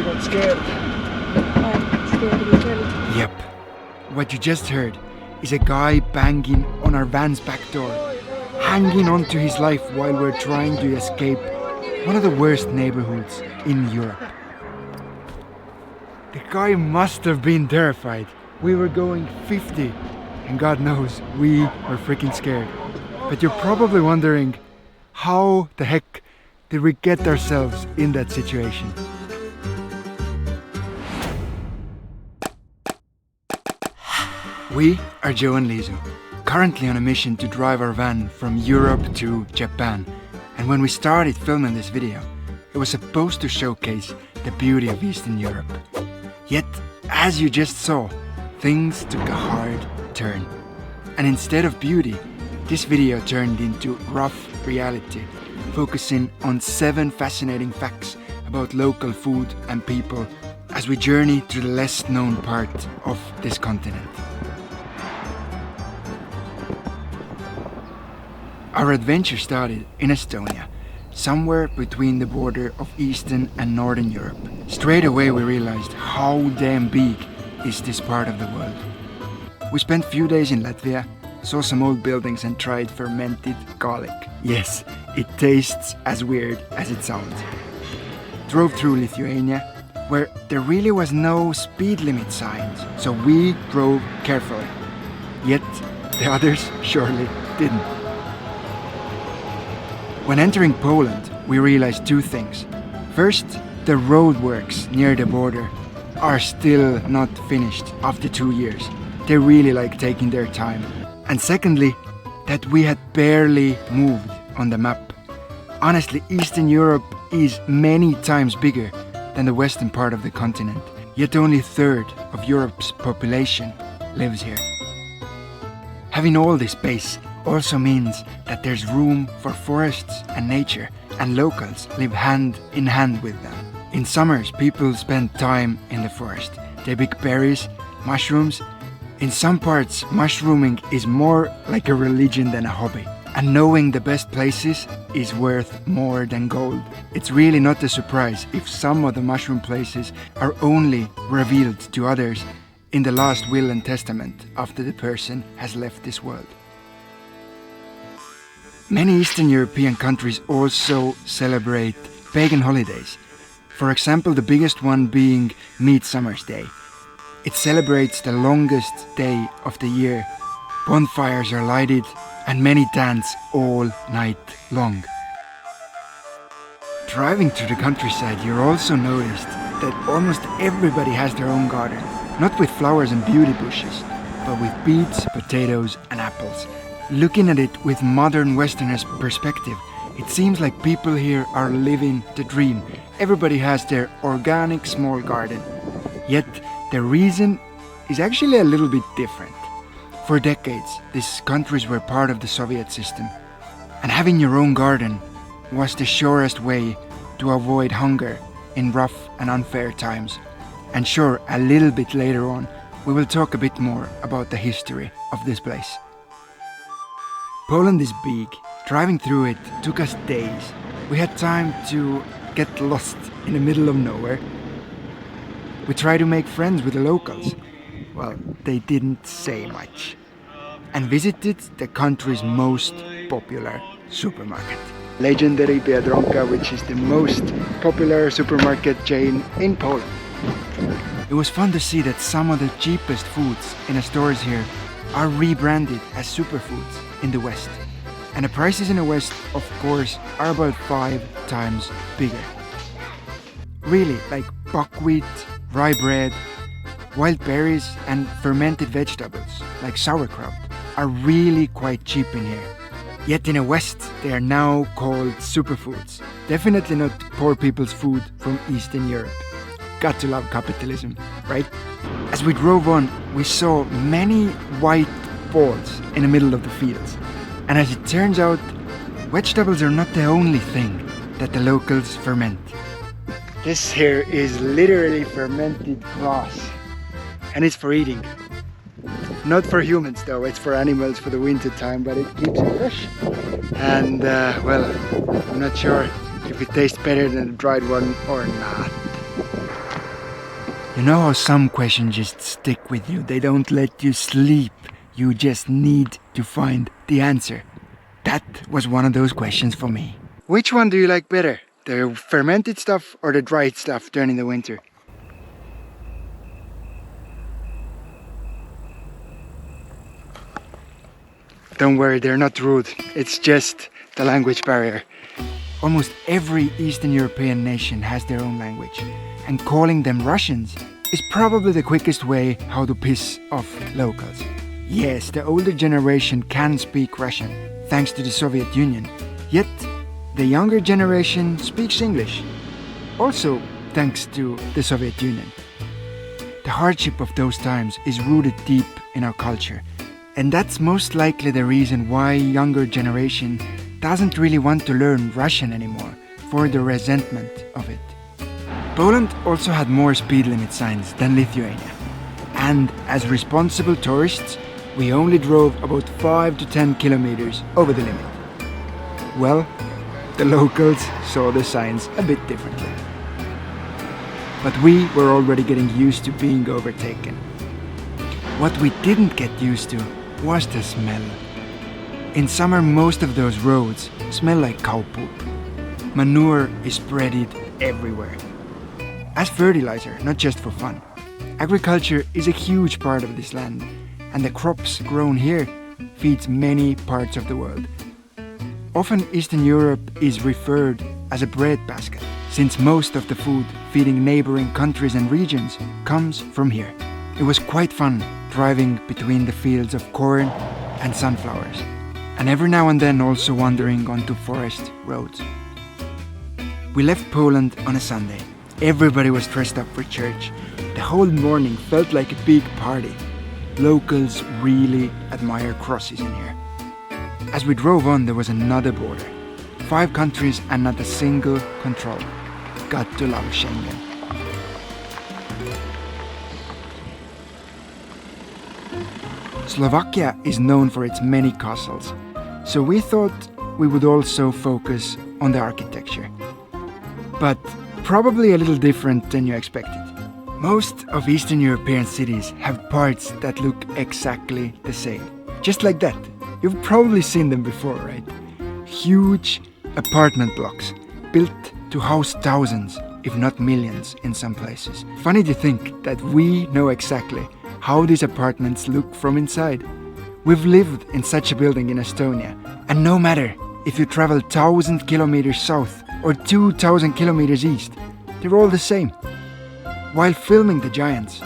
guy got scared. Yep. What you just heard is a guy banging on our van's back door, hanging on to his life while we're trying to escape one of the worst neighborhoods in Europe. The guy must have been terrified. We were going 50, and God knows we were freaking scared. But you're probably wondering, how the heck did we get ourselves in that situation? We are Joe and Liisu, currently on a mission to drive our van from Europe to Japan. And when we started filming this video, it was supposed to showcase the beauty of Eastern Europe. Yet, as you just saw, things took a hard turn. And instead of beauty, this video turned into rough reality, focusing on 7 fascinating facts about local food and people as we journey to the less known part of this continent. Our adventure started in Estonia, somewhere between the border of Eastern and Northern Europe. Straight away we realized how damn big is this part of the world. We spent a few days in Latvia, saw some old buildings and tried fermented garlic. Yes, it tastes as weird as it sounds. Drove through Lithuania, where there really was no speed limit signs, so we drove carefully. Yet the others surely didn't. When entering Poland, we realized 2 things. First, the roadworks near the border are still not finished after 2 years. They really like taking their time. And secondly, that we had barely moved on the map. Honestly, Eastern Europe is many times bigger than the western part of the continent, yet only a third of Europe's population lives here. Having all this space also means that there's room for forests and nature, and locals live hand in hand with them. In summers, people spend time in the forest. They pick berries, mushrooms. In some parts, mushrooming is more like a religion than a hobby. And knowing the best places is worth more than gold. It's really not a surprise if some of the mushroom places are only revealed to others in the last will and testament after the person has left this world. Many Eastern European countries also celebrate pagan holidays. For example, the biggest one being Midsummer's Day. It celebrates the longest day of the year. Bonfires are lighted and many dance all night long. Driving through the countryside, you also noticed that almost everybody has their own garden. Not with flowers and beauty bushes, but with beets, potatoes and apples. Looking at it with modern Westerners' perspective, it seems like people here are living the dream. Everybody has their organic small garden. Yet the reason is actually a little bit different. For decades, these countries were part of the Soviet system, and having your own garden was the surest way to avoid hunger in rough and unfair times. And sure, a little bit later on, we will talk a bit more about the history of this place. Poland is big. Driving through it took us days. We had time to get lost in the middle of nowhere. We tried to make friends with the locals. Well, they didn't say much. And visited the country's most popular supermarket. Legendary Biedronka, which is the most popular supermarket chain in Poland. It was fun to see that some of the cheapest foods in the stores here are rebranded as superfoods in the West. And the prices in the West, of course, are about 5 times bigger. Really, like buckwheat, rye bread, wild berries and fermented vegetables, like sauerkraut, are really quite cheap in here. Yet in the West, they are now called superfoods. Definitely not poor people's food from Eastern Europe. Got to love capitalism, right? As we drove on, we saw many white balls in the middle of the fields. And as it turns out, vegetables are not the only thing that the locals ferment. This here is literally fermented grass. And it's for eating. Not for humans though, it's for animals for the winter time, but it keeps it fresh. And well, I'm not sure if it tastes better than a dried one or not. You know how some questions just stick with you? They don't let you sleep. You just need to find the answer. That was one of those questions for me. Which one do you like better? The fermented stuff or the dried stuff during the winter? Don't worry, they're not rude. It's just the language barrier. Almost every Eastern European nation has their own language, and calling them Russians is probably the quickest way how to piss off locals. Yes, the older generation can speak Russian, thanks to the Soviet Union. Yet, the younger generation speaks English, also thanks to the Soviet Union. The hardship of those times is rooted deep in our culture, and that's most likely the reason why younger generation doesn't really want to learn Russian anymore, for the resentment of it. Poland also had more speed limit signs than Lithuania, and as responsible tourists, we only drove about 5 to 10 kilometers over the limit. Well, the locals saw the signs a bit differently. But we were already getting used to being overtaken. What we didn't get used to was the smell. In summer, most of those roads smell like cow poop. Manure is spreaded everywhere. As fertilizer, not just for fun. Agriculture is a huge part of this land, and the crops grown here feeds many parts of the world. Often Eastern Europe is referred as a breadbasket, since most of the food feeding neighboring countries and regions comes from here. It was quite fun driving between the fields of corn and sunflowers, and every now and then also wandering onto forest roads. We left Poland on a Sunday. Everybody was dressed up for church. The whole morning felt like a big party. Locals really admire crosses in here. As we drove on, there was another border. 5 countries and not a single control. Got to love Schengen. Slovakia is known for its many castles, so we thought we would also focus on the architecture. But probably a little different than you expected. Most of Eastern European cities have parts that look exactly the same. Just like that. You've probably seen them before, right? Huge apartment blocks built to house thousands, if not millions in some places. Funny to think that we know exactly how these apartments look from inside. We've lived in such a building in Estonia, and no matter if you travel 1,000 kilometers south or 2,000 kilometers east, they're all the same. While filming the giants,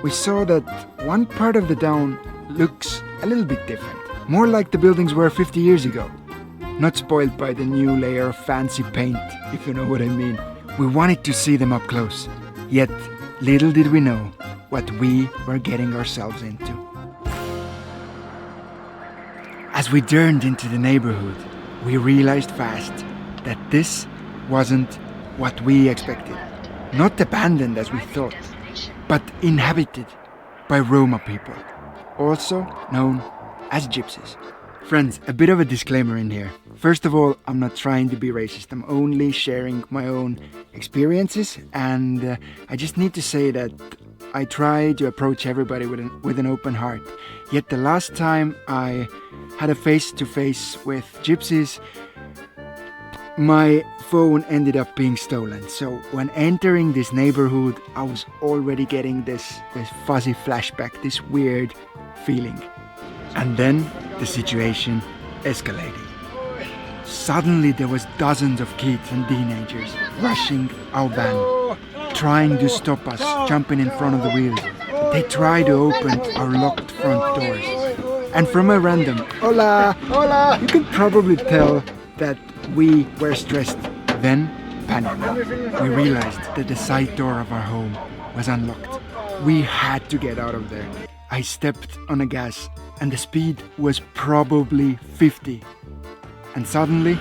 we saw that one part of the town looks a little bit different. More like the buildings were 50 years ago. Not spoiled by the new layer of fancy paint, if you know what I mean. We wanted to see them up close. Yet, little did we know what we were getting ourselves into. As we turned into the neighborhood, we realized fast that this wasn't what we expected. Not abandoned as we thought, but inhabited by Roma people, also known as gypsies. Friends, a bit of a disclaimer in here. First of all, I'm not trying to be racist. I'm only sharing my own experiences, and I just need to say that I try to approach everybody with an open heart. Yet the last time I had a face-to-face with gypsies, my phone ended up being stolen. So when entering this neighborhood, I was already getting this fuzzy flashback, this weird feeling. And then the situation escalated. Suddenly there was dozens of kids and teenagers rushing our van, trying to stop us, jumping in front of the wheels. They tried to open our locked front doors. And from a random "Hola, hola," you can probably tell that we were stressed. Then panic. We realized that the side door of our home was unlocked. We had to get out of there. I stepped on the gas and the speed was probably 50. And suddenly,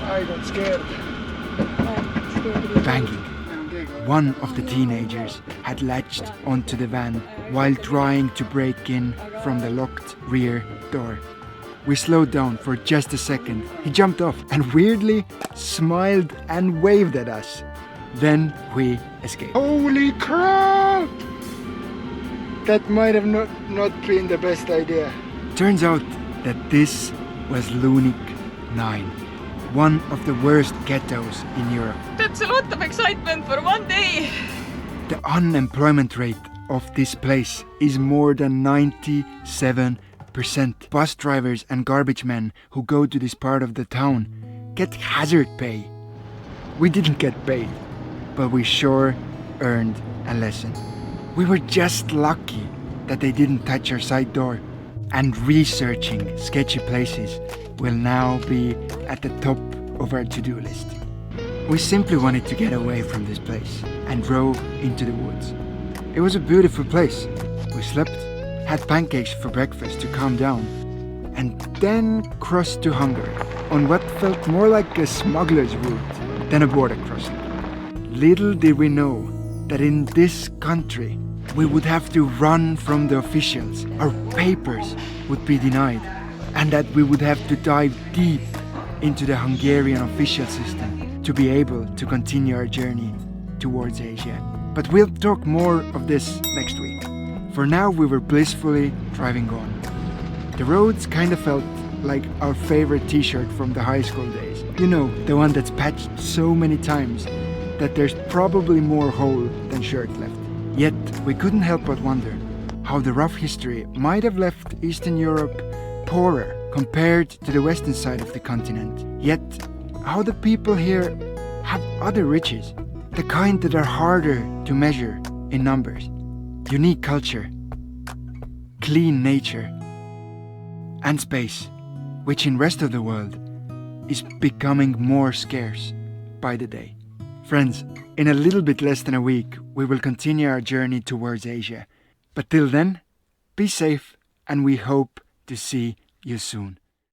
I got scared. Banging. One of the teenagers had latched onto the van while trying to break in from the locked rear door. We slowed down for just a second. He jumped off and weirdly smiled and waved at us. Then we escaped. Holy crap! That might have not been the best idea. Turns out that this was Lunik 9, one of the worst ghettos in Europe. That's a lot of excitement for one day. The unemployment rate of this place is more than 97%. Bus drivers and garbage men who go to this part of the town get hazard pay. We didn't get paid, but we sure earned a lesson. We were just lucky that they didn't touch our side door. And researching sketchy places will now be at the top of our to-do list. We simply wanted to get away from this place and drove into the woods. It was a beautiful place. We slept, had pancakes for breakfast to calm down, and then crossed to Hungary on what felt more like a smuggler's route than a border crossing. Little did we know that in this country we would have to run from the officials, our papers would be denied, and that we would have to dive deep into the Hungarian official system to be able to continue our journey towards Asia. But we'll talk more of this next week. For now, we were blissfully driving on. The roads kind of felt like our favorite t-shirt from the high school days. You know, the one that's patched so many times that there's probably more hole than shirt left. Yet, we couldn't help but wonder how the rough history might have left Eastern Europe poorer compared to the western side of the continent. Yet, how the people here have other riches, the kind that are harder to measure in numbers. Unique culture, clean nature, and space, which in rest of the world is becoming more scarce by the day. Friends, in a little bit less than a week, we will continue our journey towards Asia. But till then, be safe, and we hope to see you soon.